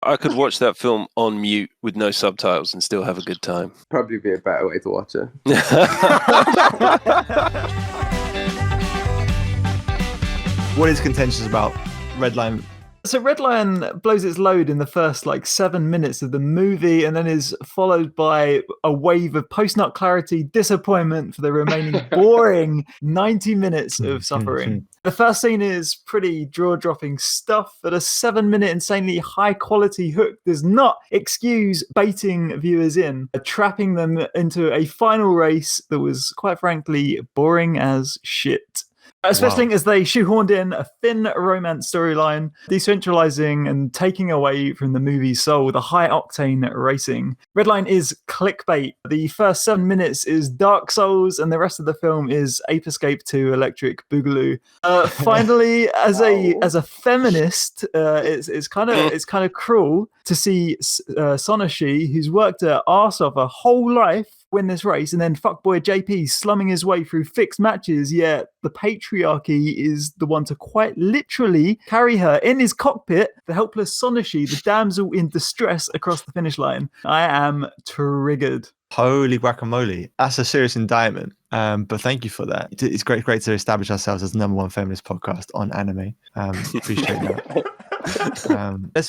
I could watch that film on mute with no subtitles and still have a good time. Probably be a better way to watch it. What is contentious about Redline? So Redline blows its load in the first 7 minutes of the movie and then is followed by a wave of post-nut clarity, disappointment for the remaining boring 90 minutes of suffering. The first scene is pretty jaw-dropping stuff, but a 7-minute insanely high-quality hook does not excuse baiting viewers in, trapping them into a final race that was, quite frankly, boring as shit. Especially as they shoehorned in a thin romance storyline, decentralizing and taking away from the movie's soul the high-octane racing. Redline is clickbait. The first 7 minutes is Dark Souls, and the rest of the film is Ape Escape 2 Electric Boogaloo. Finally, as a feminist, it's kind of cruel to see Sonoshi, who's worked her arse off her whole life, win this race, and then fuckboy JP slumming his way through fixed matches, yet the patriarchy is the one to quite literally carry her in his cockpit, the helpless Sonoshi, the damsel in distress, across the finish line. I am triggered. Holy guacamole. That's a serious indictment. But thank you for that. It's great to establish ourselves as the #1 feminist podcast on anime. Appreciate that.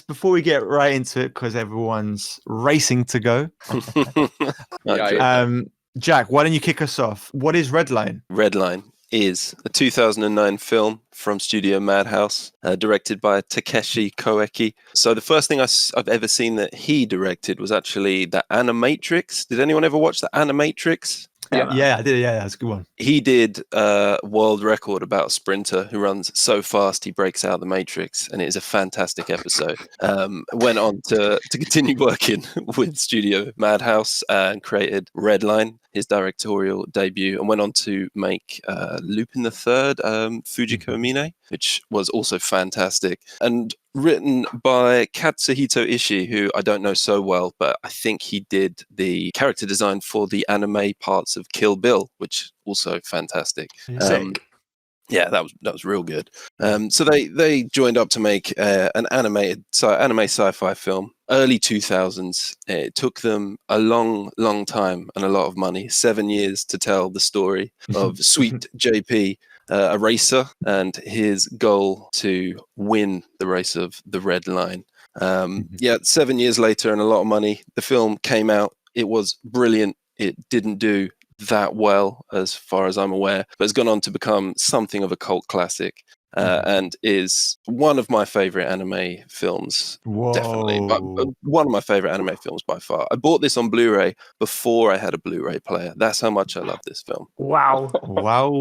Before we get right into it, because everyone's racing to go. Jack, why don't you kick us off? What is Redline? Redline is a 2009 film from Studio Madhouse, directed by Takeshi Koike. So the first thing I've ever seen that he directed was actually The Animatrix. Did anyone ever watch The Animatrix? Yeah, I did. Yeah, that's a good one. He did a world record about a sprinter who runs so fast he breaks out the Matrix, and it is a fantastic episode. Went on to continue working with Studio Madhouse and created Redline, his directorial debut, and went on to make Lupin the Third, Fujiko Mine, which was also fantastic. And written by Katsuhito Ishii, who I don't know so well, but I think he did the character design for the anime parts of Kill Bill, which also fantastic. Yeah, that was real good. So they joined up to make an anime sci-fi film. Early 2000s. It took them a long time and a lot of money, 7 years, to tell the story of Sweet JP, a racer, and his goal to win the race of the Red Line. 7 years later and a lot of money, the film came out. It was brilliant. It didn't do that well, as far as I'm aware, but it's gone on to become something of a cult classic. And is one of my favorite anime films. Whoa. Definitely, but one of my favorite anime films by far. I bought this on Blu-ray before I had a Blu-ray player. That's how much I love this film. Wow.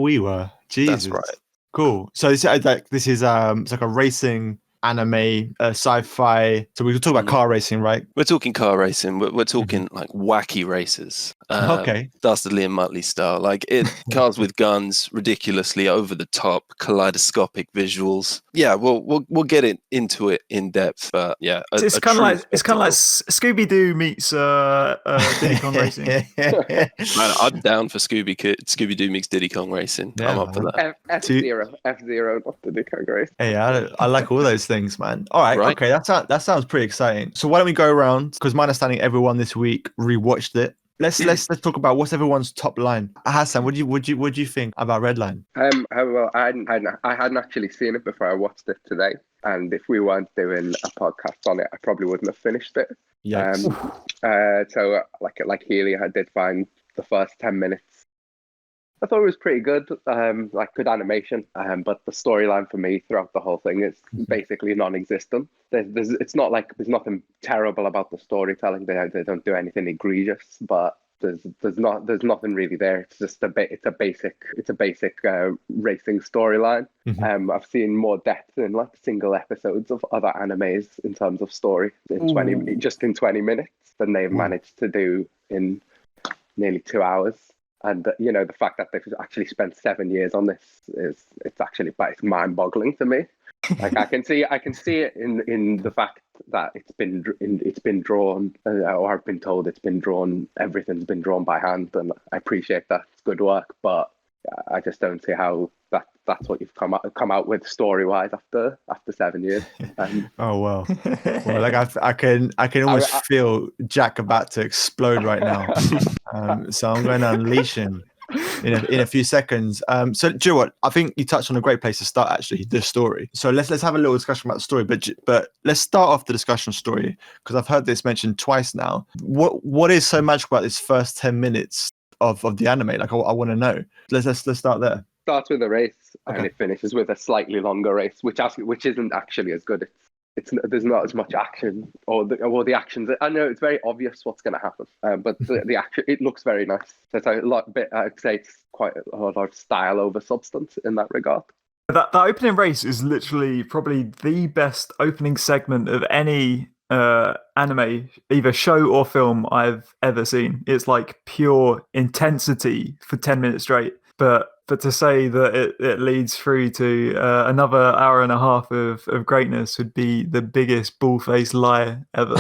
We were. Jesus. That's right. Cool. So this is it's like a racing anime, sci-fi. So we could talk about car racing, right? We're talking car racing. We're talking like wacky races. Okay. Dastardly and Muttley style. Like cars with guns, ridiculously over the top, kaleidoscopic visuals. Yeah, we'll get into it in depth. But yeah, it's kind of like Scooby-Doo meets Diddy Kong Racing. Man, I'm down for Scooby-Doo meets Diddy Kong Racing. Yeah, I'm up for that. F-Zero, not Diddy Kong Racing. Hey, I like all those things, man. All right. Okay, that sounds pretty exciting. So why don't we go around? Because my understanding, everyone this week rewatched it. Let's talk about what's everyone's top line. Hassan, what do you think about Redline? Well, I hadn't actually seen it before I watched it today, and if we weren't doing a podcast on it, I probably wouldn't have finished it. Yeah. So like Healy, I did find the first 10 minutes. I thought it was pretty good, like good animation, but the storyline for me throughout the whole thing is basically non-existent. It's not like there's nothing terrible about the storytelling. They don't do anything egregious, but there's nothing really there. It's just it's a basic racing storyline. I've seen more depth in like single episodes of other animes in terms of story in 20 minutes than they've managed to do in nearly 2 hours. And the fact that they've actually spent 7 years on this it's mind-boggling to me. Like I can see it in the fact that it's been drawn, or I've been told it's been drawn. Everything's been drawn by hand, and I appreciate that. It's good work, but I just don't see how that's what you've come out with story wise after 7 years. Oh well. Well, like I can almost feel Jack about to explode right now. So I'm going to unleash him in a few seconds. So do you know what? I think you touched on a great place to start, actually, the story. So let's have a little discussion about the story, but let's start off the discussion story, because I've heard this mentioned twice now. What is so magical about this first 10 minutes of the anime? Like, I want to know. Let's start there. Starts with a race, Okay. and it finishes with a slightly longer race, which isn't actually as good. There's not as much action, or the actions. I know it's very obvious what's going to happen, but the action, it looks very nice. So it's a lot bit. I'd say it's quite a lot of style over substance in that regard. That opening race is literally probably the best opening segment of any anime, either show or film, I've ever seen. It's like pure intensity for 10 minutes straight. But to say that it leads through to another hour and a half of greatness would be the biggest ball-faced lie ever.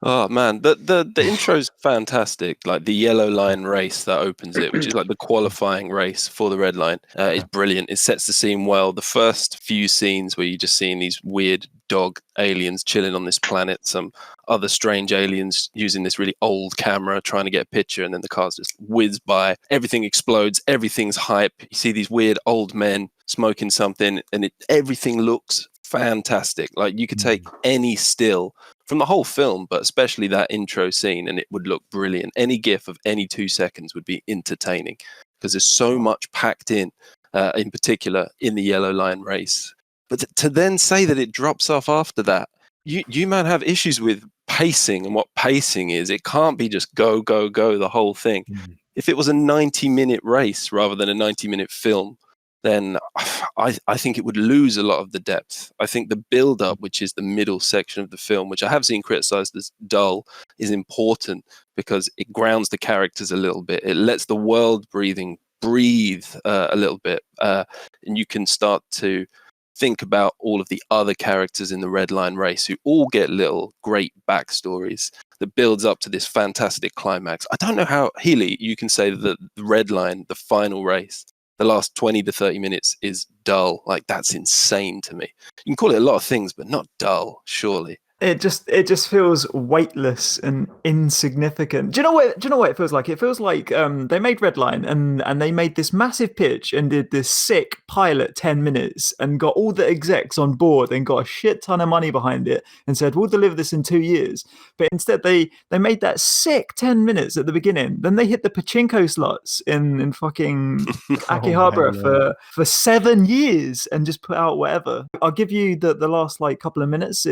Oh man, the intro's fantastic. Like the yellow line race that opens it, which is like the qualifying race for the red line, is brilliant. It sets the scene well. The first few scenes where you're just seeing these weird dog aliens chilling on this planet, some other strange aliens using this really old camera trying to get a picture, and then the cars just whiz by. Everything explodes. Everything's hype. You see these weird old men smoking something, and everything looks fantastic. Like you could take any still from the whole film, but especially that intro scene, and it would look brilliant. Any gif of any 2 seconds would be entertaining, because there's so much packed in particular in the yellow line race. But to then say that it drops off after that, you man have issues with pacing and what pacing is. It can't be just go, go, go the whole thing. If it was a 90-minute race rather than a 90-minute film, then I think it would lose a lot of the depth. I think the build-up, which is the middle section of the film, which I have seen criticized as dull, is important because it grounds the characters a little bit. It lets the world breathe a little bit, and you can start to think about all of the other characters in the Red Line race who all get little great backstories that builds up to this fantastic climax. I don't know how, Healy, you can say that the Red Line, the final race, the last 20 to 30 minutes is dull. Like, that's insane to me. You can call it a lot of things, but not dull, surely. It just feels weightless and insignificant. Do you know what it feels like? It feels like they made Redline and they made this massive pitch and did this sick pilot 10 minutes and got all the execs on board and got a shit ton of money behind it and said, we'll deliver this in 2 years. But instead they made that sick 10 minutes at the beginning. Then they hit the pachinko slots in fucking Akihabara for 7 years and just put out whatever. I'll give you the last like couple of minutes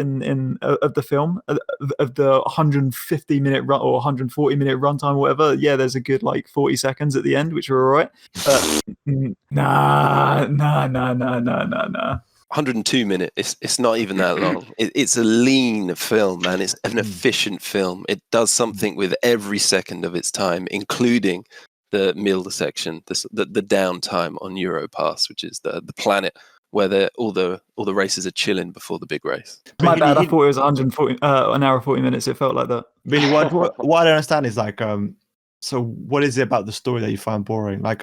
of the film, of the 150-minute run or 140-minute runtime or whatever. Yeah, there's a good like 40 seconds at the end, which are all right. Nah. 102 minutes. It's not even that long. It's a lean film, man. It's an efficient film. It does something with every second of its time, including the middle section, the downtime on Europass, which is the planet where all the races are chilling before the big race. My bad. I thought it was 140, an hour 40 minutes. It felt like that. Really, what I don't understand is like, so what is it about the story that you find boring? Like,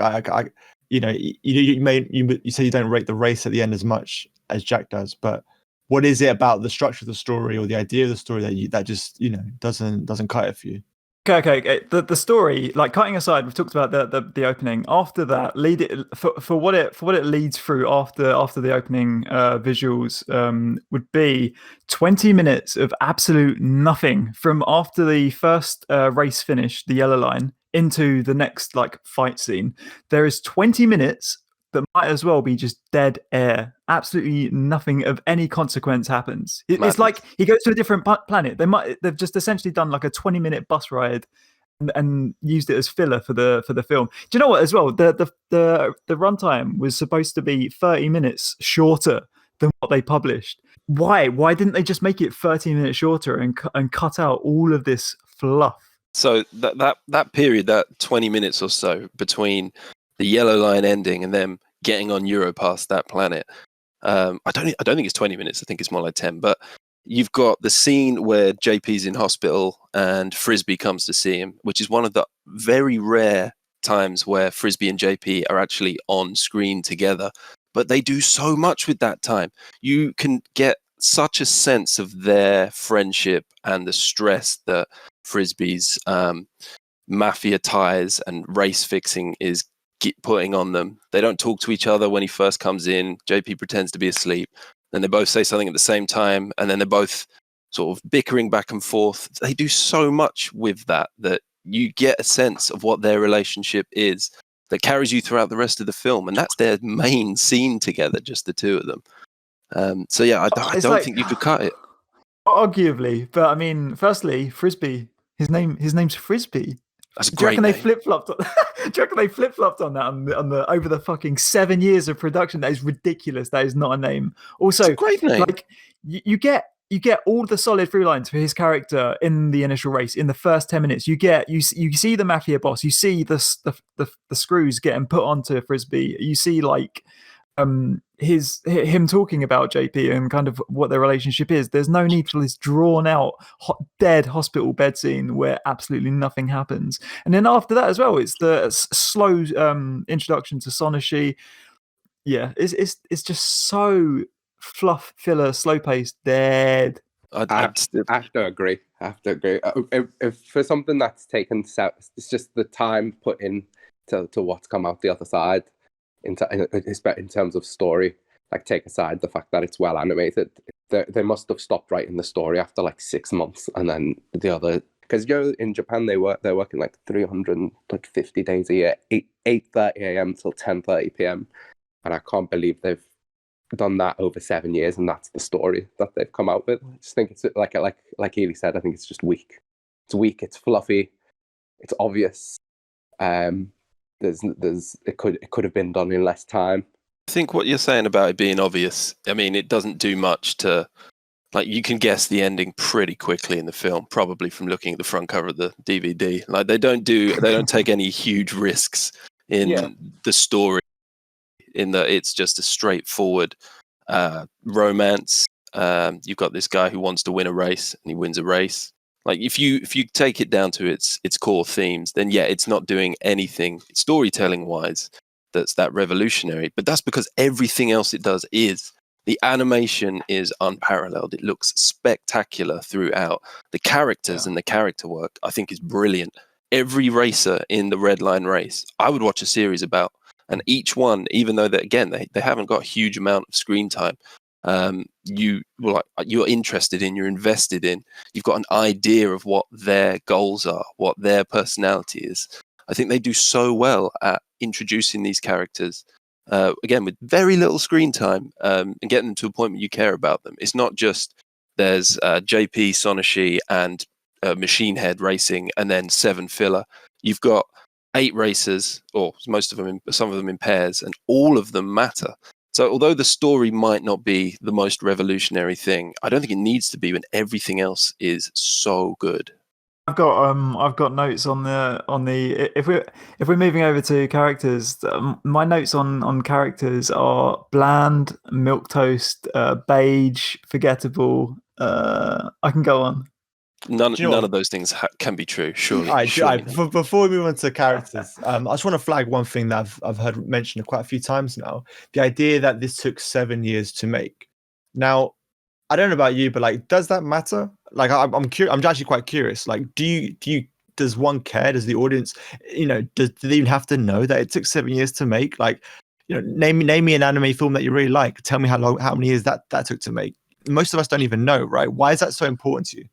you say you don't rate the race at the end as much as Jack does, but what is it about the structure of the story or the idea of the story that just doesn't cut it for you? Okay. The story, like cutting aside, we've talked about the opening. After that, lead it for what it leads through after the opening visuals would be 20 minutes of absolute nothing from after the first race finished, the yellow line, into the next like fight scene. There is 20 minutes that might as well be just dead air. Absolutely nothing of any consequence happens. It's like he goes to a different planet. They've just essentially done like a 20-minute bus ride and used it as filler for the film. Do you know what? As well, the runtime was supposed to be 30 minutes shorter than what they published. Why didn't they just make it 30 minutes shorter and cut out all of this fluff? So that period, that 20 minutes or so between the yellow line ending and them getting on Europass, that planet, I don't think it's 20 minutes. I think it's more like 10. But you've got the scene where JP's in hospital and Frisbee comes to see him, which is one of the very rare times where Frisbee and JP are actually on screen together, but they do so much with that time. You can get such a sense of their friendship and the stress that Frisbee's mafia ties and race fixing is putting on them. They don't talk to each other when he first comes in. JP pretends to be asleep. Then they both say something at the same time, and then they're both sort of bickering back and forth. They do so much with that you get a sense of what their relationship is that carries you throughout the rest of the film, and that's their main scene together, just the two of them. So yeah, I don't think you could cut it. Arguably, but I mean, firstly, Frisbee. His name's Frisbee. That's a Do you great reckon name. they flip-flopped on, do you reckon they flip-flopped on that on the over the fucking 7 years of production? That is ridiculous. That is not a name. Also, It's a great name. like you get all the solid through lines for his character in the initial race. In the first 10 minutes, you see the mafia boss. You see the screws getting put onto Frisbee. You see like him talking about JP and kind of what their relationship is. There's no need for this drawn out dead hospital bed scene where absolutely nothing happens. And then after that as well, it's the slow introduction to Sonoshi. Yeah, it's just so fluff filler, slow paced, dead. I have to agree. If for something that's taken, it's just the time put in to what's come out the other side. In terms of story, like take aside the fact that it's well animated, they must have stopped writing the story after like 6 months, and then the other, because in Japan they're working like 350 days a year, 8:30 a.m. till 10:30 p.m. and I can't believe they've done that over 7 years, and that's the story that they've come out with. I just think it's like Ely said, I think it's just weak. It's weak. It's fluffy. It's obvious. It could have been done in less time. I think what you're saying about it being obvious, I mean, it doesn't do much to, like, you can guess the ending pretty quickly in the film, probably from looking at the front cover of the DVD. Like, they don't take any huge risks in the story, in that it's just a straightforward romance. You've got this guy who wants to win a race, and he wins a race. Like, if you take it down to its core themes, then yeah, it's not doing anything storytelling wise that's that revolutionary. But that's because everything else it does is. The animation is unparalleled. It looks spectacular throughout. The characters and the character work, I think, is brilliant. Every racer in the Redline race, I would watch a series about. And each one, even though they haven't got a huge amount of screen time, you're interested in, you're invested in, you've got an idea of what their goals are, what their personality is. I think they do so well at introducing these characters, again, with very little screen time, and getting them to a point where you care about them. It's not just there's JP, Sonoshi, and Machine Head racing, and then 7 filler. You've got 8 racers, or some of them in pairs, and all of them matter. So although the story might not be the most revolutionary thing, I don't think it needs to be when everything else is so good. I've got notes on the if we're moving over to characters, my notes on characters are bland, milquetoast, beige, forgettable. I can go on. None of those things can be true, surely. All right. Before we move on to characters, I just want to flag one thing that I've heard mentioned quite a few times now: the idea that this took 7 years to make. Now, I don't know about you, but like, does that matter? Like, I'm curious. I'm actually quite curious. Like, does one care? Does the audience, do they even have to know that it took 7 years to make? Like, name me an anime film that you really like. Tell me how many years that took to make. Most of us don't even know, right? Why is that so important to you?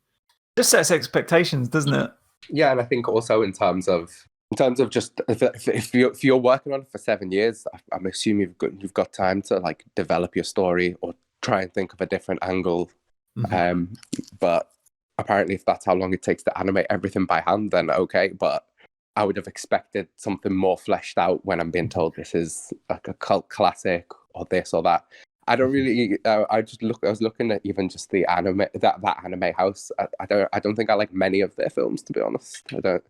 Just sets expectations, doesn't it? Yeah, and I think also in terms of just if you're working on it for 7 years, I'm assuming you've got time to like develop your story or try and think of a different angle. Mm-hmm. But apparently, if that's how long it takes to animate everything by hand, then okay. But I would have expected something more fleshed out when I'm being told this is like a cult classic or this or that. I don't really. I was looking at even just the anime that anime house. I don't think I like many of their films, to be honest. I don't.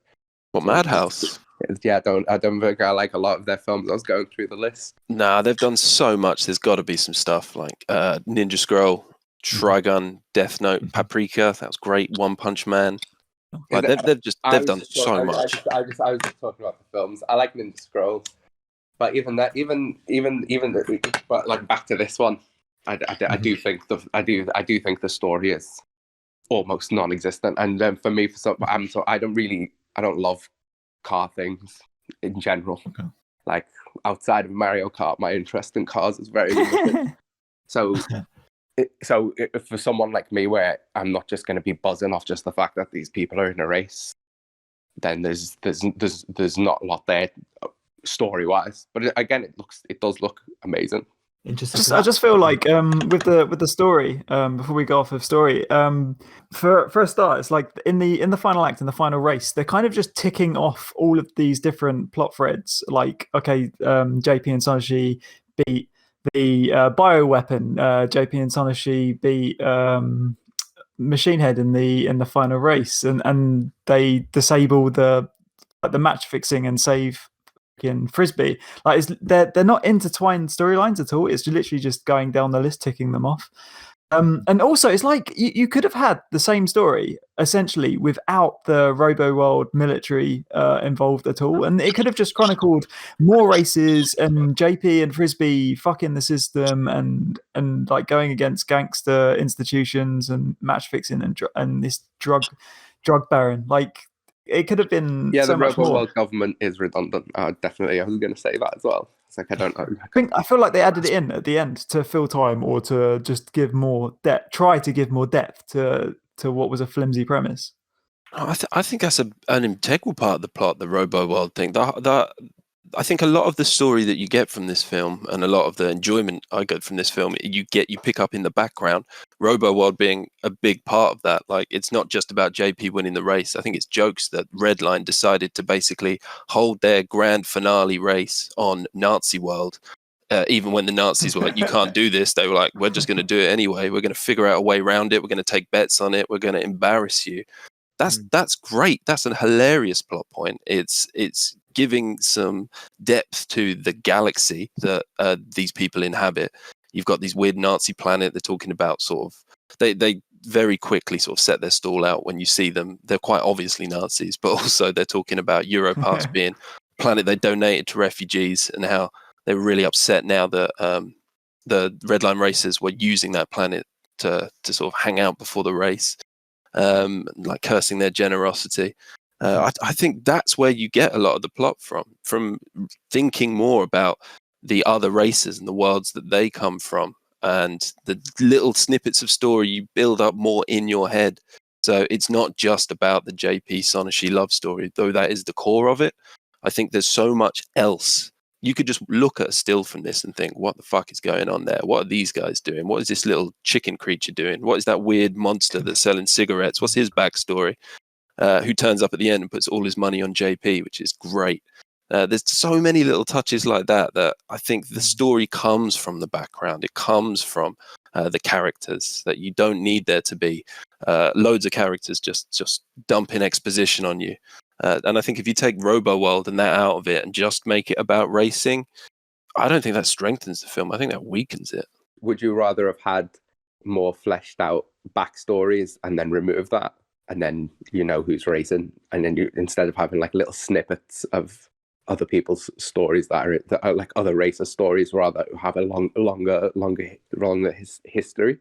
What, Madhouse? Yeah, I don't think I like a lot of their films. I was going through the list. Nah, they've done so much. There's got to be some stuff like Ninja Scroll, Trigun, Death Note, Paprika. That was great. One Punch Man. Like they've done so much. I was just talking about the films. I like Ninja Scrolls, but but like back to this one, I do think the story is almost non-existent. And for me, I don't love car things in general. Okay. Like outside of Mario Kart, my interest in cars is very limited. So for someone like me, where I'm not just going to be buzzing off just the fact that these people are in a race, then there's not a lot there story wise. But again, it does look amazing. Interesting. I just feel like with the story, before we go off of story, for a start, it's like in the final act, in the final race, they're kind of just ticking off all of these different plot threads. Like, okay, JP and Sonoshi beat the bioweapon. JP and Sonoshi beat Machine Head in the final race, and they disable the match fixing and save Frisbee. Like they're not intertwined storylines at all. It's literally just going down the list, ticking them off. And also, it's like you could have had the same story essentially without the Robo World military involved at all, and it could have just chronicled more races and JP and Frisbee fucking the system and like going against gangster institutions and match fixing and this drug baron. Like it could have been so the much Robo more. World government is redundant. Definitely, I was going to say that as well. It's like I don't know. I feel like they added it in at the end to fill time or to just give more depth. Try to give more depth to what was a flimsy premise. I think that's an integral part of the plot, the Robo World thing. I think a lot of the story that you get from this film and a lot of the enjoyment I get from this film, you pick up in the background. Robo World being a big part of that. Like, it's not just about JP winning the race. I think it's jokes that Redline decided to basically hold their grand finale race on Nazi World. Even when the Nazis were like, you can't do this, they were like, we're just going to do it anyway. We're going to figure out a way around it. We're going to take bets on it. We're going to embarrass you. That's great. That's a hilarious plot point. It's giving some depth to the galaxy that these people inhabit. You've got these weird Nazi planet. They're talking about sort of they very quickly sort of set their stall out when you see them. They're quite obviously Nazis, but also they're talking about Europass being a planet they donated to refugees and how they were really upset now that the Redline racers were using that planet to sort of hang out before the race. Like cursing their generosity. I think that's where you get a lot of the plot from thinking more about the other races and the worlds that they come from, and the little snippets of story you build up more in your head. So it's not just about the JP Sonoshi love story, though that is the core of it. I think there's so much else. You could just look at a still from this and think, what the fuck is going on there? What are these guys doing? What is this little chicken creature doing? What is that weird monster that's selling cigarettes? What's his backstory? Who turns up at the end and puts all his money on JP, which is great. There's so many little touches like that I think the story comes from the background. It comes from the characters, that you don't need there to be loads of characters just dumping exposition on you. And I think if you take Robo World and that out of it and just make it about racing, I don't think that strengthens the film. I think that weakens it. Would you rather have had more fleshed out backstories and then remove that? And then you know who's racing, and then you, instead of having like little snippets of other people's stories that are like other racer stories, rather have a longer history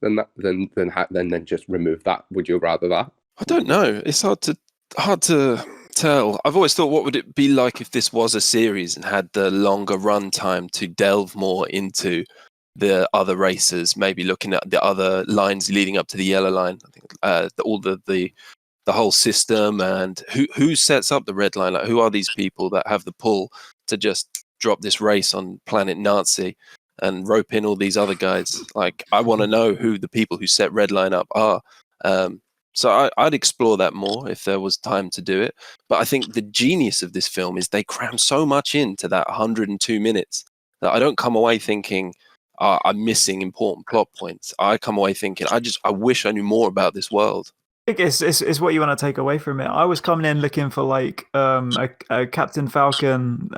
than just remove that. Would you rather that? I don't know. It's hard to tell. I've always thought, what would it be like if this was a series and had the longer run time to delve more into the other racers, maybe looking at the other lines leading up to the yellow line. I think all the whole system and who sets up the red line. Like, who are these people that have the pull to just drop this race on planet Nazi and rope in all these other guys? Like, I want to know who the people who set Redline up are. So I'd explore that more if there was time to do it. But I think the genius of this film is they cram so much into that 102 minutes that I don't come away thinking, I'm missing important plot points. I come away thinking, I wish I knew more about this world. I think it's what you want to take away from it. I was coming in looking for like a Captain Falcon,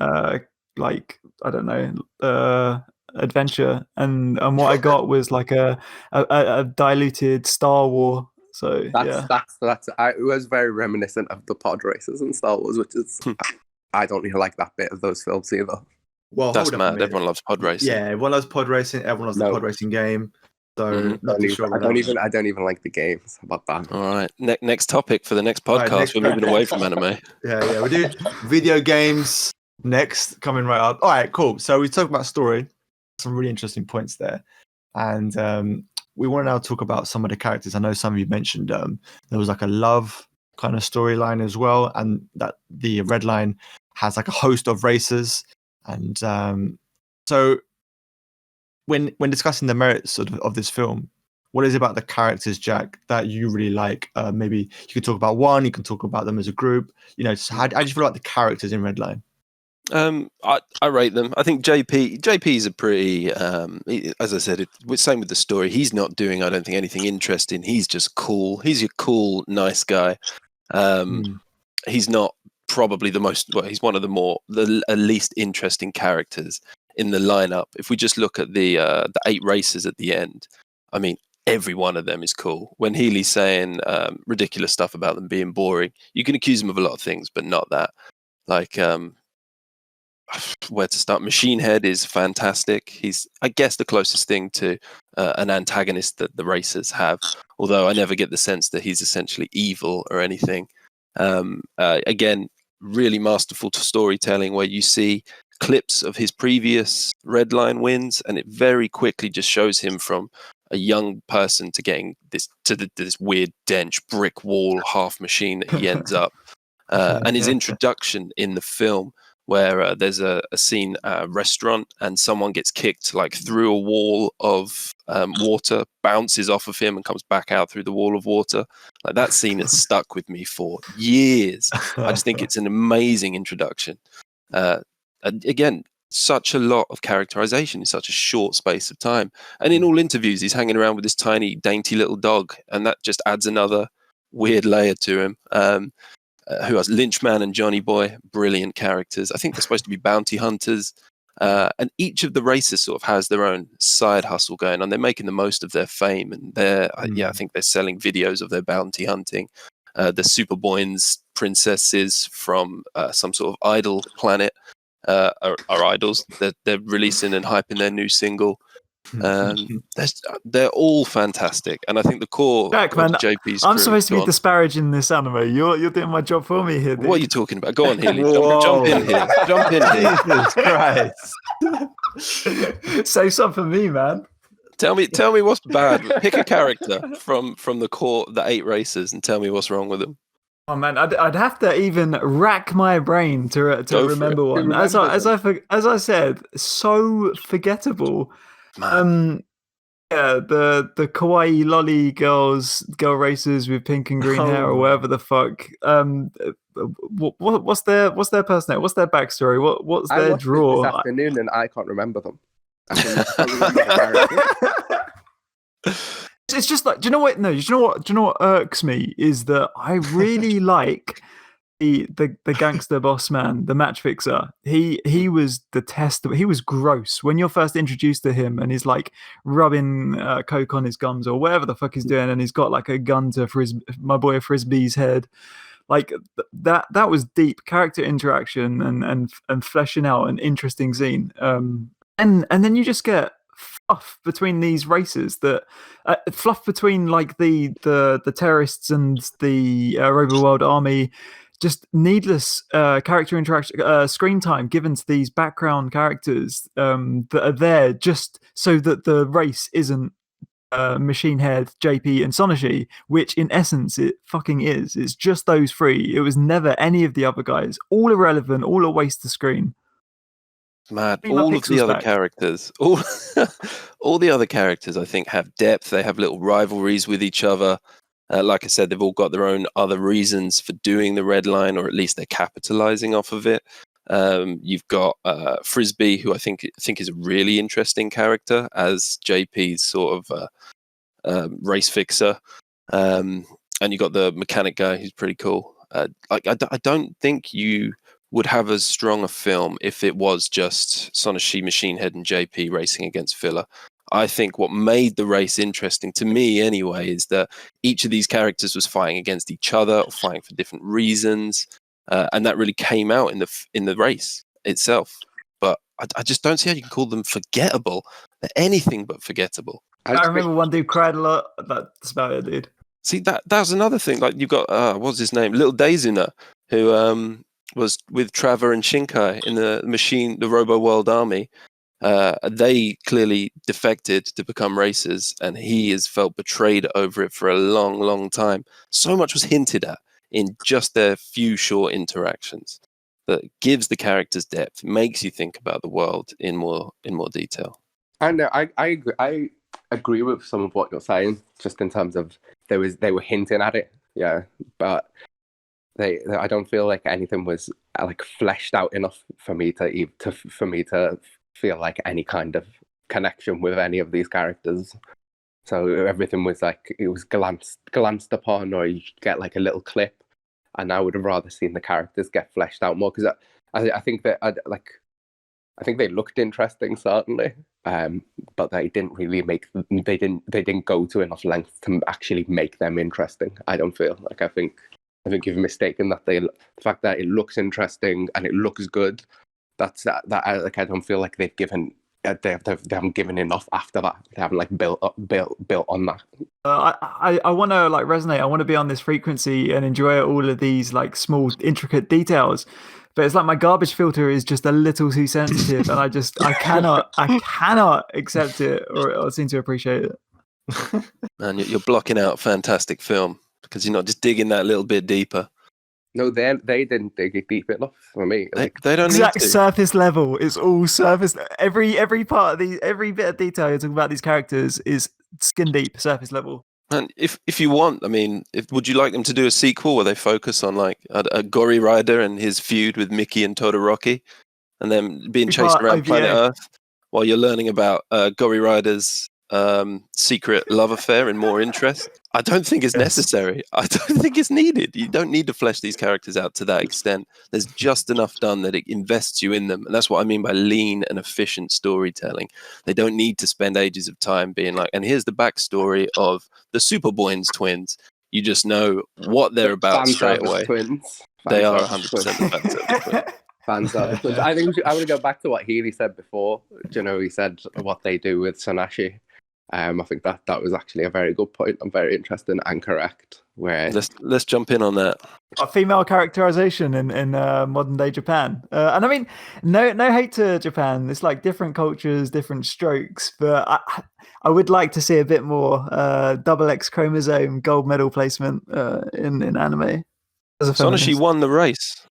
like, I don't know, adventure, and what I got was like a diluted Star So yeah. It was very reminiscent of the pod races in Star Wars, which is I don't really like that bit of those films either. Well, That's hold up a mad. minute. Everyone loves pod racing. Yeah, everyone loves pod racing. Everyone loves the pod racing game. So not too sure. I don't even like the games. How about that? All right. Next topic for the next podcast. Next We're moving away from anime. Yeah. We do video games next, coming right up. All right, cool. So we talk about story. Some really interesting points there, and we want to now talk about some of the characters. I know some of you mentioned there was like a love kind of storyline as well, and that the Redline has like a host of races, and so when discussing the merits of this film, what is it about the characters, Jack, that you really like? Maybe you could talk about one, you can talk about them as a group. How do you feel like the characters in Redline? I rate them. I think JP is a pretty, as I said, same with the story. He's not doing, I don't think, anything interesting. He's just cool. He's a cool, nice guy. He's not probably he's one of the least interesting characters in the lineup. If we just look at the 8 races at the end, I mean, every one of them is cool. When Healy's saying ridiculous stuff about them being boring, you can accuse him of a lot of things, but not that. Like, where to start? Machine Head is fantastic. He's, I guess, the closest thing to an antagonist that the racers have, although I never get the sense that he's essentially evil or anything. Again, really masterful storytelling where you see clips of his previous Redline wins, and it very quickly just shows him from a young person to getting this weird dense brick wall half machine that he ends up. And his introduction in the film, where there's a scene at a restaurant and someone gets kicked like through a wall of water, bounces off of him and comes back out through the wall of water. Like, that scene has stuck with me for years. I just think it's an amazing introduction. Again, such a lot of characterization in such a short space of time. And in all interviews, he's hanging around with this tiny, dainty little dog, and that just adds another weird layer to him. Who else? Lynchman and Johnny Boy, brilliant characters. I think they're supposed to be bounty hunters. And each of the races sort of has their own side hustle going on. They're making the most of their fame, and I think they're selling videos of their bounty hunting. The Superboy's princesses from some sort of idol planet are idols. They're releasing and hyping their new single. They're all fantastic, and I think the core Jack, man, JP's I'm crew, supposed to be disparaging this anime. You're doing my job for me here, dude. What are you talking about? Go on, Healy. Jump in here. Jump in here. Jesus Christ. Say something for me, man. Tell me what's bad. Pick a character from the 8 races and tell me what's wrong with them. Oh man, I'd have to even rack my brain to remember one. As I said, so forgettable. Man. Yeah, the kawaii lolly girl racers with pink and green hair or whatever the fuck. What's their personality? What's their backstory? What's their draw? This afternoon, and I can't remember them. I can remember the characters. It's just like, do you know what irks me is that I really like the gangster boss man, the match fixer. He was detestable. He was gross when you're first introduced to him, and he's like rubbing coke on his gums or whatever the fuck he's doing, and he's got like a gun to my boy Frisbee's head. Like that was deep character interaction and fleshing out an interesting scene. And then you just get fluff between these races, fluff between like the terrorists and the Robo World Army. Just needless character interaction, screen time given to these background characters that are there just so that the race isn't Machine Head, JP, and Sonoshi, which in essence it fucking is. It's just those 3. It was never any of the other guys. All irrelevant, all a waste of screen. Mad. All of the other characters, all the other characters, I think, have depth. They have little rivalries with each other. Like I said, they've all got their own other reasons for doing the Redline, or at least they're capitalizing off of it. You've got Frisbee, who I think is a really interesting character as JP's sort of race fixer, and you got the mechanic guy who's pretty cool. I don't think you would have as strong a film if it was just Sonoshi, Machine Head, and JP racing against filler. I think what made the race interesting to me anyway is that each of these characters was fighting against each other or fighting for different reasons, and that really came out in the race itself. But I just don't see how you can call them forgettable. They're anything but forgettable. I remember one dude cried a lot. That's about it, dude. See, that was another thing. Like, you've got what's his name, Little Daizuna, who was with Trevor and Shinkai in the Robo World Army. They clearly defected to become racers, and he has felt betrayed over it for a long, long time. So much was hinted at in just their few short interactions that gives the characters depth, makes you think about the world in more detail. I know. I agree with some of what you're saying, just in terms of they were hinting at it, yeah, but I don't feel like anything was like fleshed out enough for me to feel like any kind of connection with any of these characters. So everything was like, it was glanced upon, or you get like a little clip, and I would have rather seen the characters get fleshed out more, because I think that I think they looked interesting, certainly, but they didn't really they didn't go to enough length to actually make them interesting. I don't feel like I think you've mistaken that the fact that it looks interesting and it looks good. That's I don't feel like they've given. They haven't given enough after that. They haven't like built on that. I want to like resonate. I want to be on this frequency and enjoy all of these like small intricate details. But it's like my garbage filter is just a little too sensitive, and I cannot accept it or seem to appreciate it. Man, you're blocking out fantastic film because you're not just digging that little bit deeper. No, they didn't dig it deep enough for me. They don't exact need to. Surface level. It's all surface. Every part of every bit of detail you're talking about these characters is skin deep, surface level. And if you want, I mean, would you like them to do a sequel where they focus on like a Gory Rider and his feud with Mickey and Todoroki, and then being chased around planet Earth while you're learning about Gory Rider's secret love affair and more interest? I don't think it's necessary. I don't think it's needed. You don't need to flesh these characters out to that extent. There's just enough done that it invests you in them. And that's what I mean by lean and efficient storytelling. They don't need to spend ages of time being like, and here's the backstory of the Superboyns twins. You just know what they're about straight away. Twins. They are 100% the fan service twins. I think I want to go back to what Healy said before. You know, he said what they do with Sonashi. I think that was actually a very good point. I'm very interested and correct. Where let's jump in on that. Female characterization in modern day Japan, and I mean, no hate to Japan. It's like different cultures, different strokes. But I would like to see a bit more double X chromosome gold medal placement in anime. Sonashi won the race.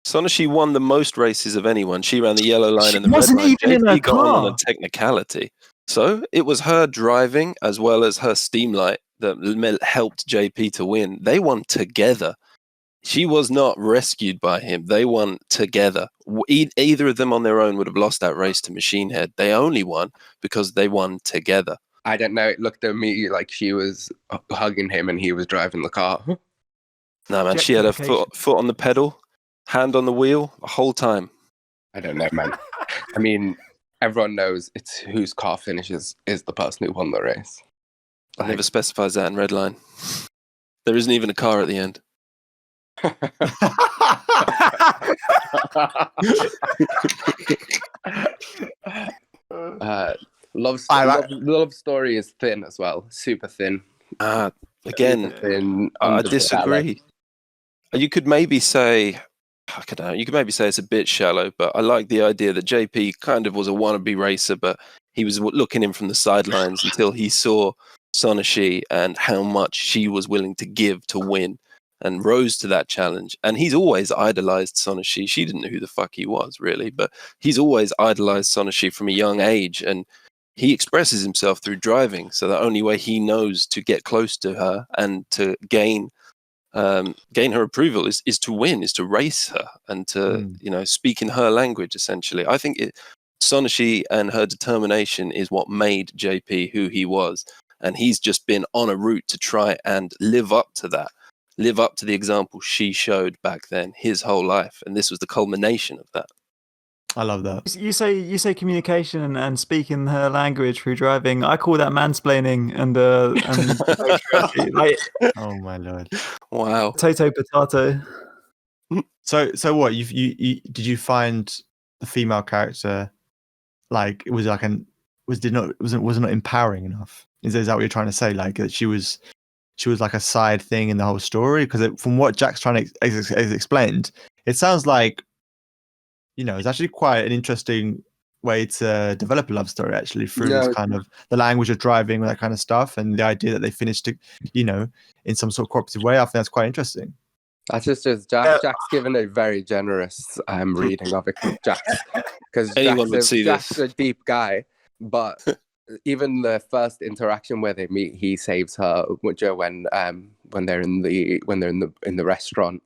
Sonashi won the most races of anyone. She ran the yellow line and the red wasn't line. even in her got car. on a technicality. So it was her driving as well as her steamlight that helped JP to win. They won together. She was not rescued by him. They won together. Either of them on their own would have lost that race to Machine Head. They only won because they won together. I don't know. It looked at me like she was hugging him and he was driving the car. No, man. She had her foot on the pedal, hand on the wheel the whole time. I don't know, man. I mean, everyone knows it's whose car finishes is the person who won the race. It never specifies that in Redline. There isn't even a car at the end. Love story is thin as well, super thin. Again, thin, I disagree. You could maybe say, I don't know. You could maybe say it's a bit shallow, but I like the idea that JP kind of was a wannabe racer, but he was looking in from the sidelines until he saw Sonashi and how much she was willing to give to win, and rose to that challenge. And he's always idolized Sonashi. She didn't know who the fuck he was, really, but he's always idolized Sonashi from a young age, and he expresses himself through driving. So the only way he knows to get close to her and to gain her approval is to win, is to race her and to speak in her language. Essentially, I think Sonashi and her determination is what made JP who he was, and he's just been on a route to try and live up to that, live up to the example she showed back then his whole life, and this was the culmination of that. I love that. You say communication and speaking her language through driving. I call that mansplaining and patriarchy. Like Oh my lord. Wow. potato. So what you did you find the female character like it was like wasn't empowering enough? Is that what you're trying to say? Like that she was like a side thing in the whole story? Because from what Jack's trying to explained, it sounds like it's actually quite an interesting way to develop a love story actually through this kind of the language of driving, that kind of stuff, and the idea that they finished it, in some sort of cooperative way. I think that's quite interesting. That's just Jack's given a very generous reading of it. Because Jack's a deep guy, but even the first interaction where they meet, he saves her when they're in the restaurant,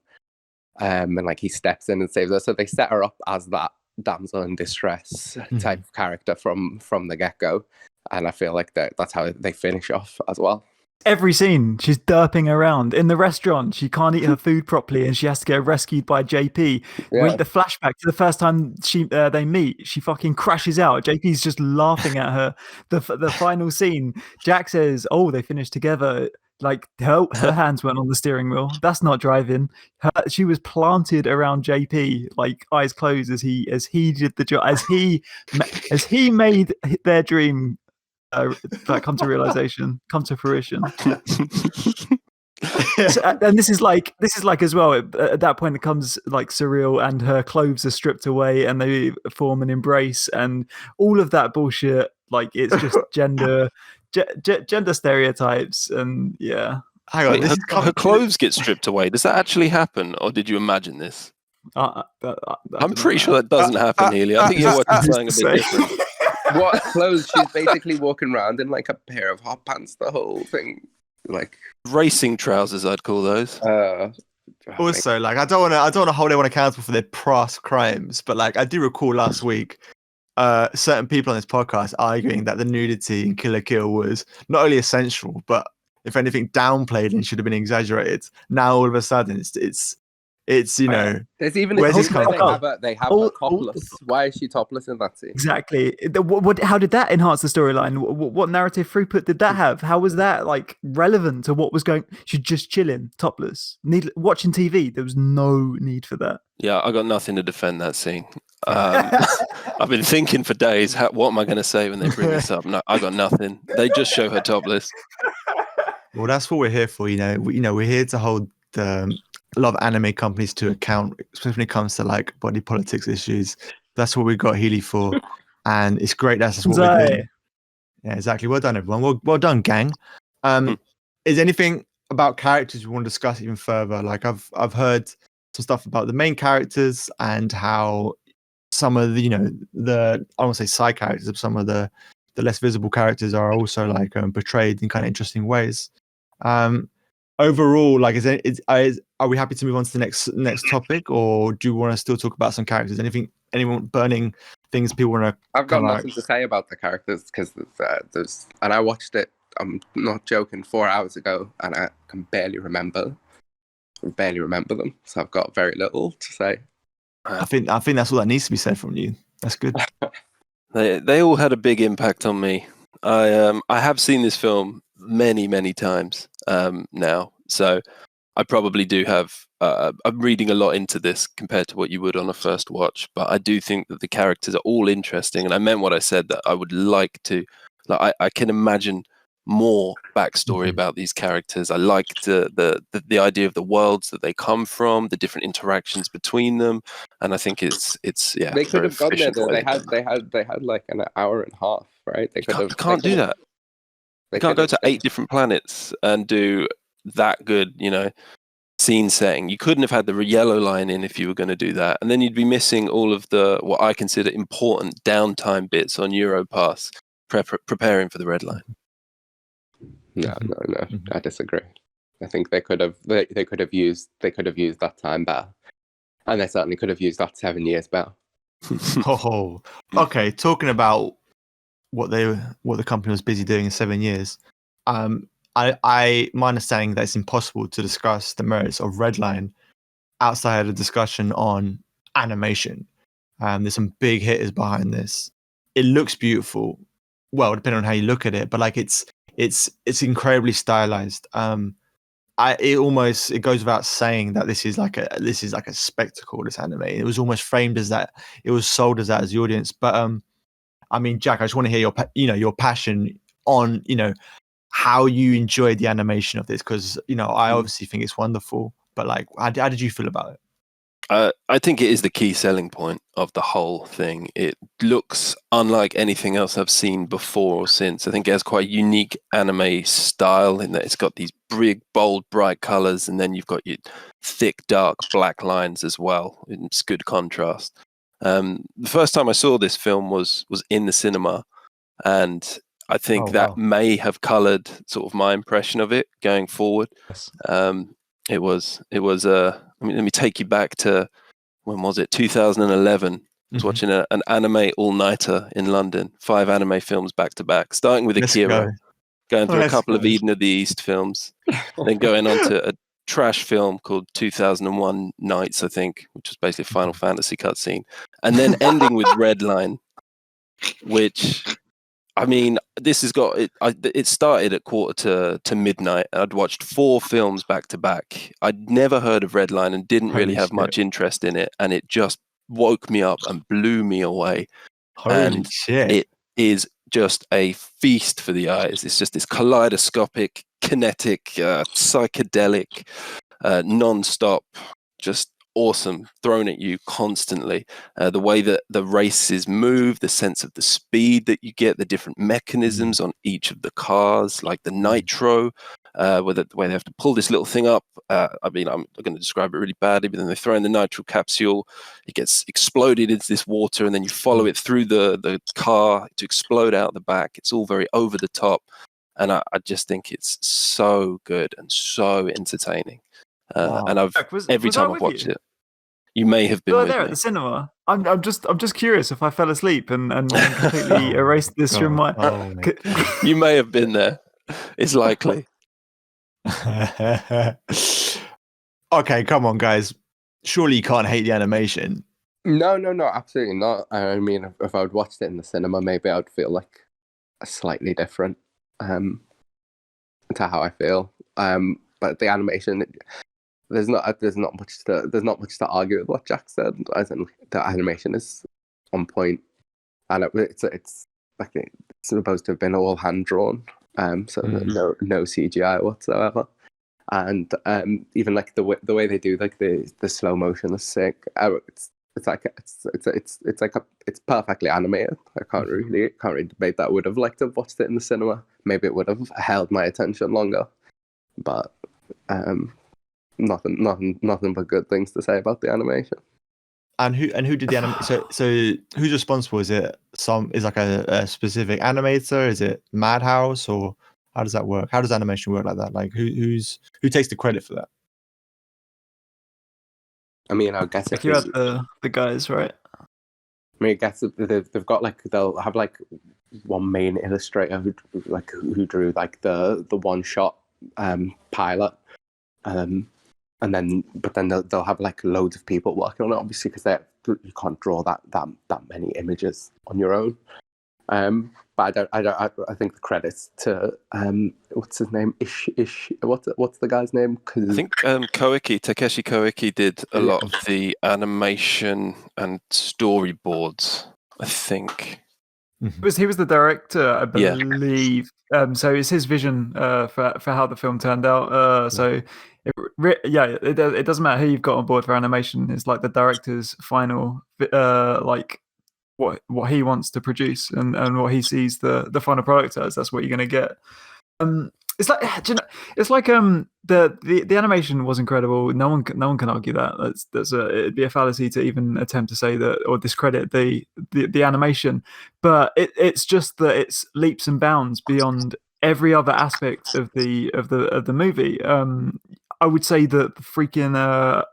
and like he steps in and saves her. So they set her up as that damsel in distress type of character from the get-go, and I feel like that's how they finish off as well. Every scene, she's derping around in the restaurant. She can't eat her food properly, and she has to get rescued by JP. Yeah. The flashback to the first time they meet, she fucking crashes out. JP's just laughing at her. The final scene, Jack says, "Oh, they finished together." Like her hands weren't on the steering wheel. That's not driving. She was planted around JP, like eyes closed as he did the job, as he made their dream. Come to fruition. And this is like as well. At that point, it comes like surreal, and her clothes are stripped away, and they form an embrace, and all of that bullshit. Like it's just gender stereotypes, and yeah. Hang on, Wait, her clothes get stripped away. Does that actually happen, or did you imagine this? I'm pretty sure that doesn't happen, Healy. I think you're watching something a bit different. What clothes? She's basically walking around in like a pair of hot pants. The whole thing, like racing trousers, I'd call those. Also, like I don't want to hold anyone accountable for their past crimes, but like I do recall last week, certain people on this podcast arguing that the nudity in Kill la Kill was not only essential, but if anything, downplayed and should have been exaggerated. Now all of a sudden, it's there's even where's this they coming have her topless. Why is she topless in that scene? Exactly. How did that enhance the storyline? What narrative throughput did that have? How was that like relevant to what was going? She's just chilling, topless, watching TV. There was no need for that. Yeah, I got nothing to defend that scene. I've been thinking for days, what am I going to say when they bring this up? No, I got nothing. They just show her topless. Well, that's what we're here for. We're here to hold a lot of anime companies to account, especially when it comes to like body politics issues. That's what we got Healy for, and it's great. That's just what we're doing. Yeah, exactly. Well done, everyone. Well done, gang. Is anything about characters you want to discuss even further? Like I've heard some stuff about the main characters and how some of the I don't want to say side characters, but some of the less visible characters are also like portrayed in kind of interesting ways. Overall, like, are we happy to move on to the next topic, or do you want to still talk about some characters? Anyone burning things people want to? I've got nothing to say about the characters because there's and I watched it. I'm not joking. 4 hours ago, and I can barely remember them. So I've got very little to say. I think that's all that needs to be said from you. That's good. They all had a big impact on me. I have seen this film many times now, so I probably do have. I'm reading a lot into this compared to what you would on a first watch, but I do think that the characters are all interesting, and I meant what I said, that I would like to. Like, I can imagine more backstory about these characters. I like the idea of the worlds that they come from, the different interactions between them, and I think it's yeah. They could have gone there. They had like an hour and a half, right? They can't do that. They can't go to 8 different planets and do that good, scene setting. You couldn't have had the yellow line in if you were going to do that, and then you'd be missing all of the what I consider important downtime bits on Europass, preparing for the red line. No, I disagree. I think they could have used that time better, and they certainly could have used that 7 years better. Oh, okay. Talking about what the company was busy doing in 7 years. My understanding that it's impossible to discuss the merits of Redline outside of discussion on animation. There's some big hitters behind this. It looks beautiful. Well, depending on how you look at it, but like it's incredibly stylized. It goes without saying that this is like a spectacle. This anime. It was almost framed as that. It was sold as that as the audience. But I mean, Jack, I just want to hear your passion on how you enjoyed the animation of this, because I obviously think it's wonderful. But like, how did you feel about it? I think it is the key selling point of the whole thing. It looks unlike anything else I've seen before or since. I think it has quite a unique anime style in that it's got these big, bold, bright colors, and then you've got your thick, dark black lines as well. It's good contrast. The first time I saw this film was in the cinema, and I think that may have colored sort of my impression of it going forward. Yes. It was I mean, let me take you back to, when was it? 2011. I was watching an anime all-nighter in London, 5 anime films back to back, starting with Akira, going through a couple of Eden of the East films, then going on to a trash film called 2001 Nights, I think, which was basically a Final Fantasy cutscene, and then ending with Redline, which, I mean, this has got it. It started at quarter to midnight. I'd watched 4 films back to back. I'd never heard of Redline and didn't really have much interest in it, and it just woke me up and blew me away. Holy shit! It is just a feast for the eyes. It's just this kaleidoscopic, kinetic, psychedelic, non-stop, just awesome, thrown at you constantly. The way that the races move, the sense of the speed that you get, the different mechanisms on each of the cars, like the nitro, where they have to pull this little thing up. I mean, I'm going to describe it really badly, but then they throw in the nitro capsule, it gets exploded into this water, and then you follow it through the car to explode out the back. It's all very over the top, and I just think it's so good and so entertaining. And every time I've watched it, you may have been there at the cinema. I'm just curious if I fell asleep and completely erased this from my. You may have been there. It's likely. Okay, come on, guys. Surely you can't hate the animation. No, absolutely not. I mean, if I would watched it in the cinema, maybe I would feel like slightly different to how I feel. But the animation. There's not much to argue with what Jack said. As in, the animation is on point, and it's like it's supposed to have been all hand drawn, so no CGI whatsoever, and even like the way they do like the slow motion is sick. It's perfectly animated. I can't really debate that. I would have liked to have watched it in the cinema. Maybe it would have held my attention longer, but nothing but good things to say about the animation. And who did the animation? So who's responsible? Is it like a specific animator? Is it Madhouse, or how does that work? How does animation work like that? Like who takes the credit for that? I mean, I guess you had the guys, right? I mean, I guess they've got like, they'll have like one main illustrator who drew like the one shot pilot. But then they'll have like loads of people working on it, obviously, because you can't draw that many images on your own. But I think the credits to what's his name? What's the guy's name? I think Takeshi Koike did a lot of the animation and storyboards, I think. He was the director, I believe. So it's his vision for how the film turned out. So it doesn't matter who you've got on board for animation. It's like the director's final, like what he wants to produce and what he sees the final product as. That's what you're going to get. It's like, it's like the animation was incredible. No one can argue that. It'd be a fallacy to even attempt to say that or discredit the animation. But it's just that it's leaps and bounds beyond every other aspect of the movie. I would say that the freaking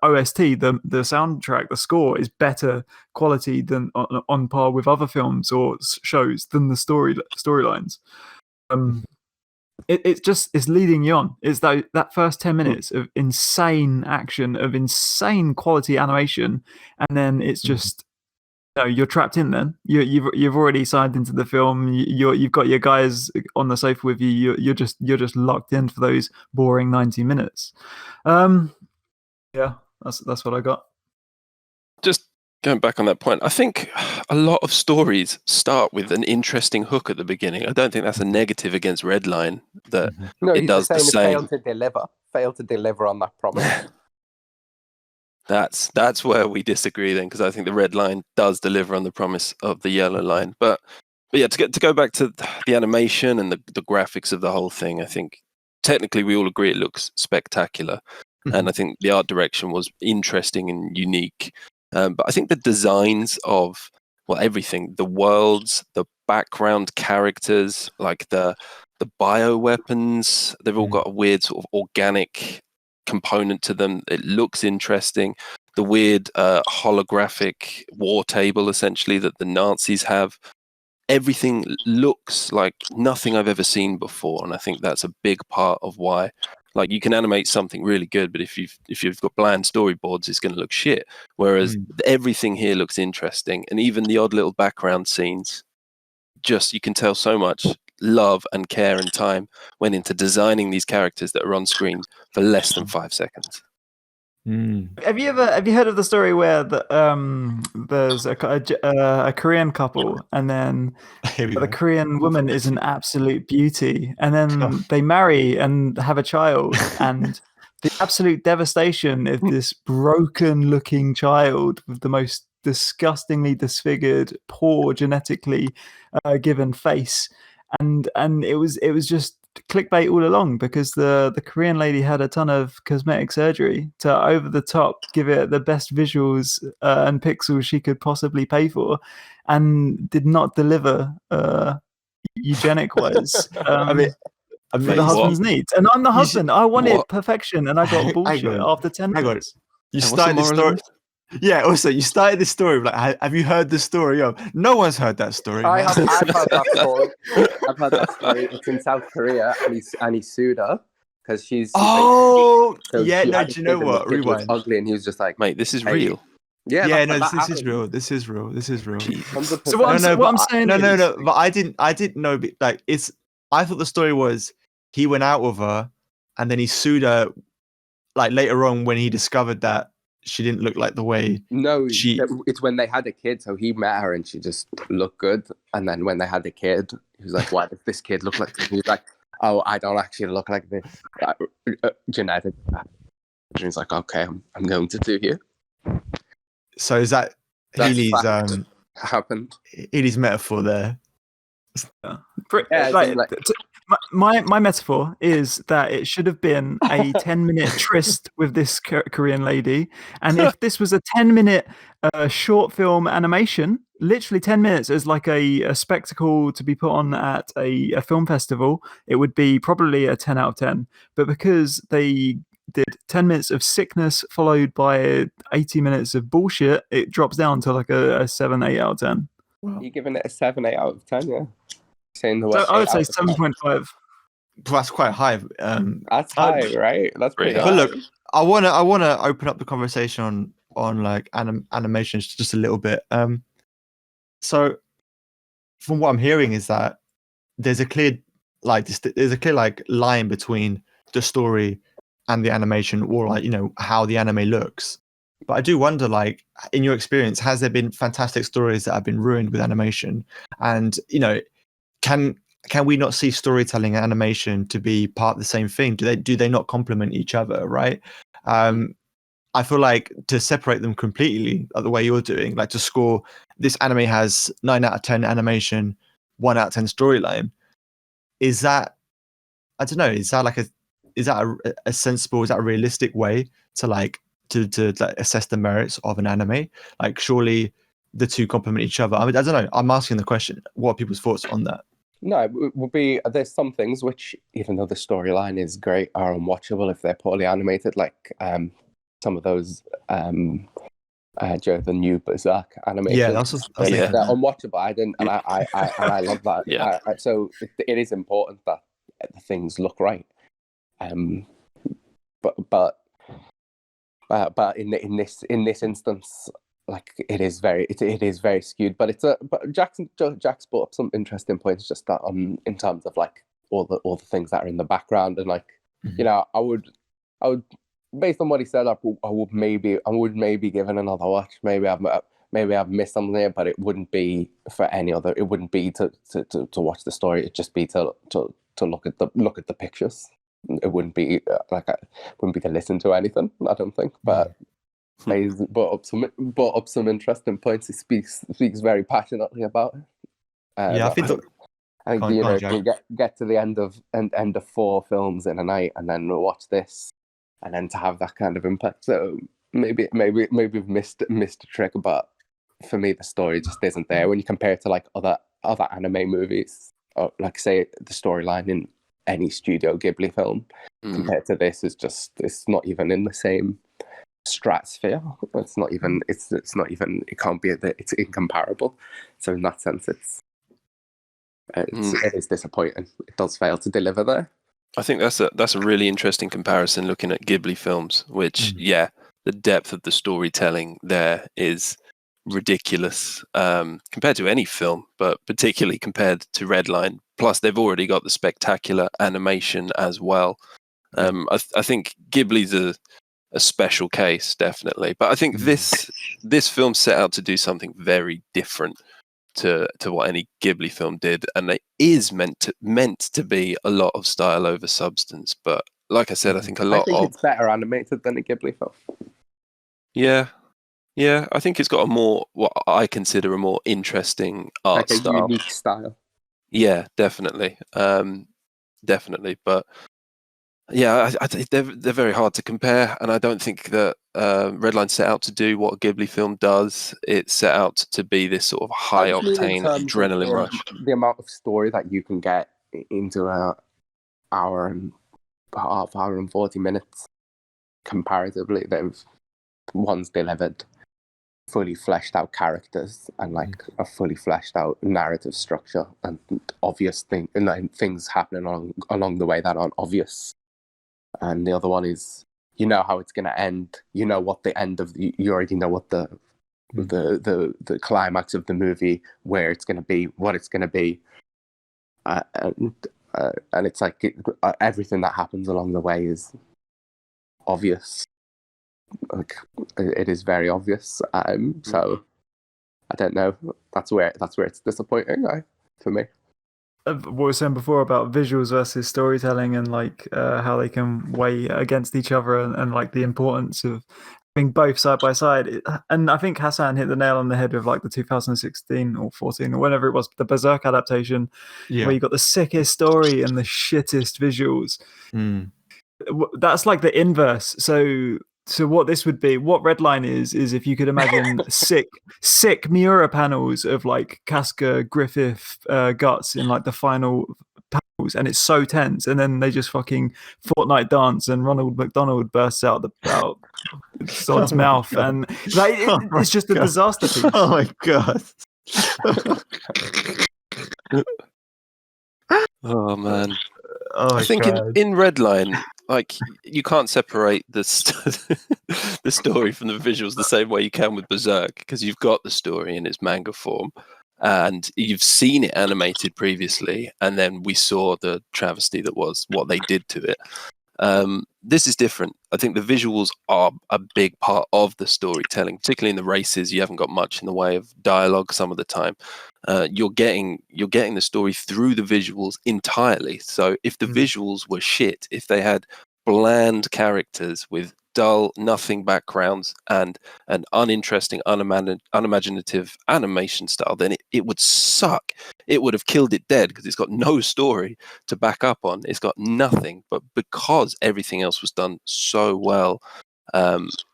OST, the soundtrack, the score is better quality than on par with other films or shows than the storylines. It's leading you on. It's that first 10 minutes of insane action, of insane quality animation, and then it's just No, you're trapped in. Then you've already signed into the film. You've got your guys on the sofa with you. You're just locked in for those boring 90 minutes. Yeah, that's what I got. Just going back on that point, I think a lot of stories start with an interesting hook at the beginning. I don't think that's a negative against Redline that No, it he's does just the saying same. failed to deliver on that promise. That's where we disagree then, because I think the red line does deliver on the promise of the yellow line. But yeah, to go back to the animation and the graphics of the whole thing, I think technically we all agree it looks spectacular, and I think the art direction was interesting and unique. But I think the designs of everything, the worlds, the background characters, like the bioweapons, they've all got a weird sort of organic component to them. It looks interesting. The weird holographic war table, essentially, that the Nazis have. Everything looks like nothing I've ever seen before, and I think that's a big part of why. Like, you can animate something really good, but if you've got bland storyboards, it's going to look shit. Whereas everything here looks interesting, and even the odd little background scenes, just you can tell so much love and care and time went into designing these characters that are on screen for less than 5 seconds. Have you heard of the story where there's a Korean couple, and then the Korean woman is an absolute beauty, and then they marry and have a child, and the absolute devastation of this broken-looking child with the most disgustingly disfigured, poor genetically given face, and it was just clickbait all along, because the Korean lady had a ton of cosmetic surgery to over the top give it the best visuals and pixels she could possibly pay for, and did not deliver eugenic wise for the husband's needs. And I'm the husband. I wanted perfection, and I got bullshit after 10 minutes. You started the story. Yeah, also, you started this story like, have you heard the story of? No one's heard that story. I've heard that story. I've heard that story. It's in South Korea, and he sued her because she's. Oh, so yeah, she no, had do a you know kid and the what? kid was Rewind. ugly, and he was just like, mate, this is hey. real. Yeah, no, this happened. is real. This is real. This is real. 100%. So what I'm saying is, no, but I didn't know. Like, I thought the story was he went out with her, and then he sued her. Like, later on, when he discovered that she didn't look like the way. No, it's when they had a kid. So he met her, and she just looked good. And then when they had a kid, he was like, "Why does this kid look like this?" He was like, "Oh, I don't actually look like this. Genetic." And he's like, "Okay, I'm going to sue you." So is that Healy's happened? Healy's metaphor there? My metaphor is that it should have been a 10-minute tryst with this Korean lady, and if this was a 10-minute short film animation, literally 10 minutes as like a spectacle to be put on at a film festival, it would be probably a 10 out of 10. But because they did 10 minutes of sickness followed by 80 minutes of bullshit, it drops down to like a 7, 8 out of 10. You're giving it a 7, 8 out of 10, yeah? Saying the So I would say 7.5. That's quite high. That's high, right? That's pretty high. But look, I wanna open up the conversation on like animations just a little bit. So from what I'm hearing is that there's a clear line between the story and the animation, or like, you know, how the anime looks. But I do wonder, like, in your experience, has there been fantastic stories that have been ruined with animation? And, you know, can we not see storytelling and animation to be part of the same thing? Do they not complement each other, right? I feel like to separate them completely, the way you're doing, like to score this anime has 9 out of 10 animation, 1 out of 10 storyline. Is that, I don't know, is that a sensible, is that a realistic way to like to assess the merits of an anime? Like, surely the two complement each other. I mean, I don't know. I'm asking the question. What are people's thoughts on that? No, it would be, there's some things which, even though the storyline is great, are unwatchable if they're poorly animated, like some of those the new Berserk animations. Yeah, that's what I was they're unwatchable. I love that. Yeah. So it is important that the things look right. But in this instance, like it is very skewed. But Jack's brought up some interesting points just that in terms of like all the things that are in the background, and like I would based on what he said, I would maybe give it another watch. Maybe I've missed something there, but it wouldn't be for any other. It wouldn't be to watch the story. It'd just be to look at the pictures. It wouldn't be wouldn't be to listen to anything. I don't think, but he's brought up some interesting points. He speaks very passionately about it. I think you can get to the end of 4 films in a night and then watch this, and then to have that kind of impact. So maybe we've missed a trick, but for me the story just isn't there when you compare it to like other anime movies, or like say the storyline in any Studio Ghibli film compared to this is just, it's not even in the same stratosphere. It's not even it can't be, it's incomparable. So in that sense it is disappointing. It does fail to deliver there. I think that's a really interesting comparison looking at Ghibli films, which the depth of the storytelling there is ridiculous compared to any film, but particularly compared to Redline. Plus, they've already got the spectacular animation as well. I think Ghibli's a special case, definitely. But I think this film set out to do something very different to what any Ghibli film did, and it is meant to be a lot of style over substance. But like I said, I think it's better animated than a Ghibli film. Yeah, I think it's got what I consider a more interesting art like a style. unique style. Yeah, definitely. Definitely. But yeah, they're very hard to compare, and I don't think that Redline set out to do what a Ghibli film does. It set out to be this sort of high octane adrenaline rush. The amount of story that you can get into an hour and 40 minutes, comparatively, one's delivered fully fleshed out characters and like a fully fleshed out narrative structure and obvious things happening along the way that aren't obvious. And the other one is, you know how it's going to end. You know what the end of you already know what the climax of the movie, where it's going to be, what it's going to be, and it's like everything that happens along the way is obvious. Like it is very obvious. So I don't know. That's where it's disappointing for me. What we were saying before about visuals versus storytelling, and like how they can weigh against each other, and like the importance of having both side by side. And I think Hassan hit the nail on the head with like the 2016 or 14 or whenever it was, the Berserk adaptation, where you got the sickest story and the shittest visuals. That's like the inverse. So what this would be, what Redline is if you could imagine sick Miura panels of like Casca Griffith guts in like the final panels, and it's so tense, and then they just fucking Fortnite dance, and Ronald McDonald bursts out Sod's mouth, and like it's just a disaster piece. Oh my god! Oh man! I think in Redline, like you can't separate the story from the visuals the same way you can with Berserk, because you've got the story in its manga form, and you've seen it animated previously, and then we saw the travesty that was what they did to it. This is different. I think the visuals are a big part of the storytelling, particularly in the races. You haven't got much in the way of dialogue some of the time. You're getting the story through the visuals entirely. So if the visuals were shit, if they had bland characters with dull, nothing backgrounds and an uninteresting, unimaginative animation style, then it would suck. It would have killed it dead, because it's got no story to back up on. It's got nothing. But because everything else was done so well,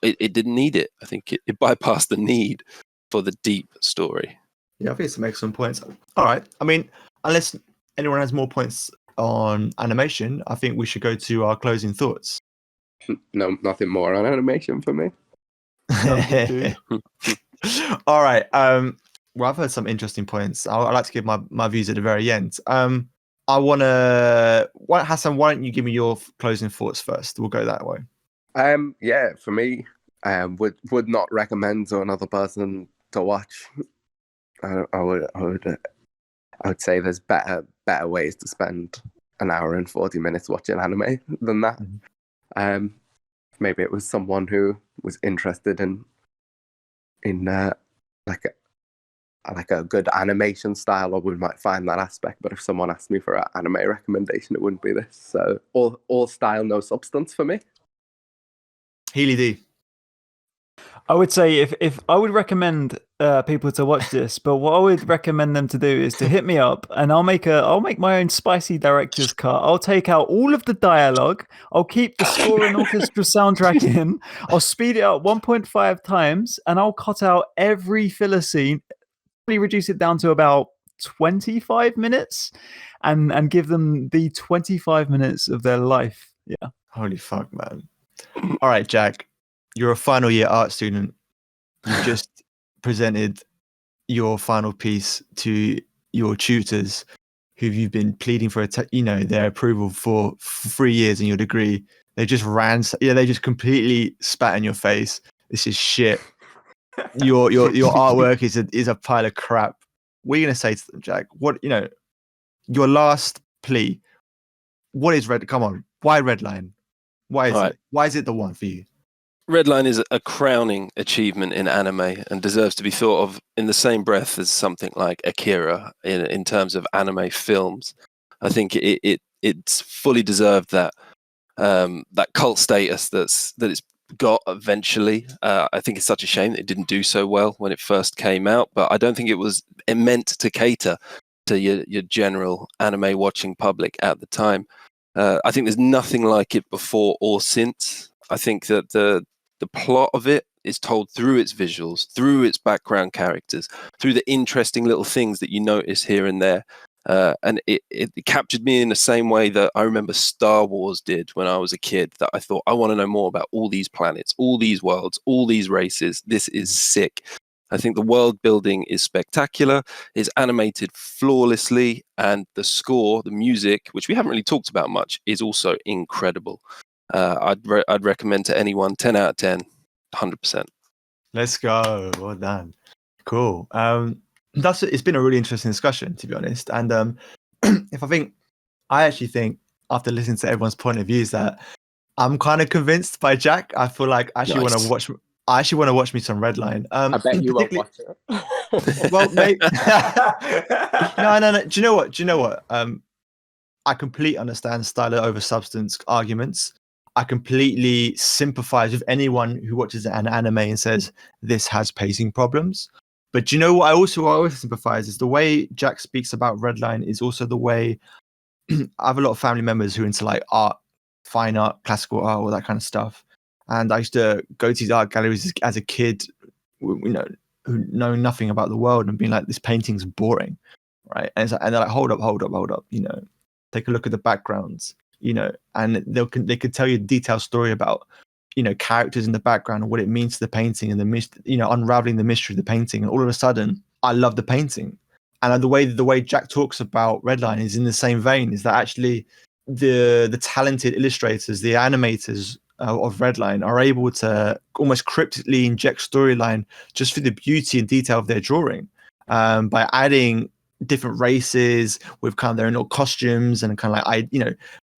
it didn't need it. I think it bypassed the need for the deep story. Yeah, I think it's some excellent points. All right. I mean, unless anyone has more points on animation, I think we should go to our closing thoughts. No, nothing more on animation for me. All right. Well, I've heard some interesting points. I'd like to give my views at the very end. Hassan, why don't you give me your closing thoughts first? We'll go that way. Yeah, for me, would not recommend to another person to watch. I would say there's better ways to spend an hour and 40 minutes watching anime than that. Maybe it was someone who was interested in like a good animation style, or we might find that aspect. But if someone asked me for an anime recommendation, it wouldn't be this. So all style, no substance for me. Healy D. I would say if I would recommend people to watch this, but what I would recommend them to do is to hit me up, and I'll make my own spicy director's cut. I'll take out all of the dialogue. I'll keep the score and orchestral soundtrack in. I'll speed it up 1.5 times, and I'll cut out every filler scene. Probably reduce it down to about 25 minutes, and give them the 25 minutes of their life. Yeah. Holy fuck, man. All right, Jack. You're a final year art student. You just presented your final piece to your tutors, who you've been pleading for their approval for 3 years in your degree. They just they just completely spat in your face. This is shit. Your artwork is a pile of crap. What are you gonna say to them, Jack? Your last plea? What is Come on, why Redline? Why is it? Why is it the one for you? Redline is a crowning achievement in anime and deserves to be thought of in the same breath as something like Akira in terms of anime films. I think it's fully deserved that cult status that it's got eventually. I think it's such a shame that it didn't do so well when it first came out, but I don't think it was meant to cater to your general anime watching public at the time. I think there's nothing like it before or since. I think that the plot of it is told through its visuals, through its background characters, through the interesting little things that you notice here and there. And it captured me in the same way that I remember Star Wars did when I was a kid, that I thought, I want to know more about all these planets, all these worlds, all these races. This is sick. I think the world building is spectacular, is animated flawlessly, and the score, the music, which we haven't really talked about much, is also incredible. I'd recommend to anyone, 10 out of 10, 100%. Let's go. Well done. Cool. It's been a really interesting discussion, to be honest. And I actually think after listening to everyone's point of views that I'm kind of convinced by Jack. I feel like I actually want to watch me some Redline. I bet you won't watch it. Well, maybe. No. Do you know what? I completely understand style over substance arguments. I completely sympathize with anyone who watches an anime and says this has pacing problems. But you know what? I also sympathize is the way Jack speaks about Redline is also the way I have a lot of family members who are into like art, fine art, classical art, all that kind of stuff. And I used to go to these art galleries as a kid, who know nothing about the world and being like, this painting's boring, right? And they're like, hold up, take a look at the backgrounds. And they could tell you a detailed story about, characters in the background and what it means to the painting and unraveling the mystery of the painting. And all of a sudden, I love the painting. And the way Jack talks about Redline is in the same vein. Is that actually the talented illustrators, the animators of Redline are able to almost cryptically inject storyline just through the beauty and detail of their drawing, by adding different races with kind of their own costumes and kind of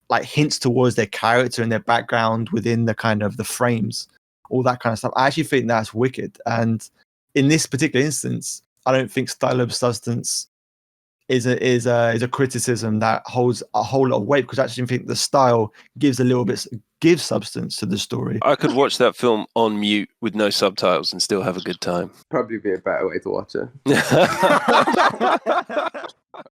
like hints towards their character and their background within the kind of the frames, all that kind of stuff. I actually think that's wicked. And in this particular instance, I don't think style of substance is a criticism that holds a whole lot of weight, because I actually think the style gives substance to the story. I could watch that film on mute with no subtitles and still have a good time. Probably be a better way to watch it.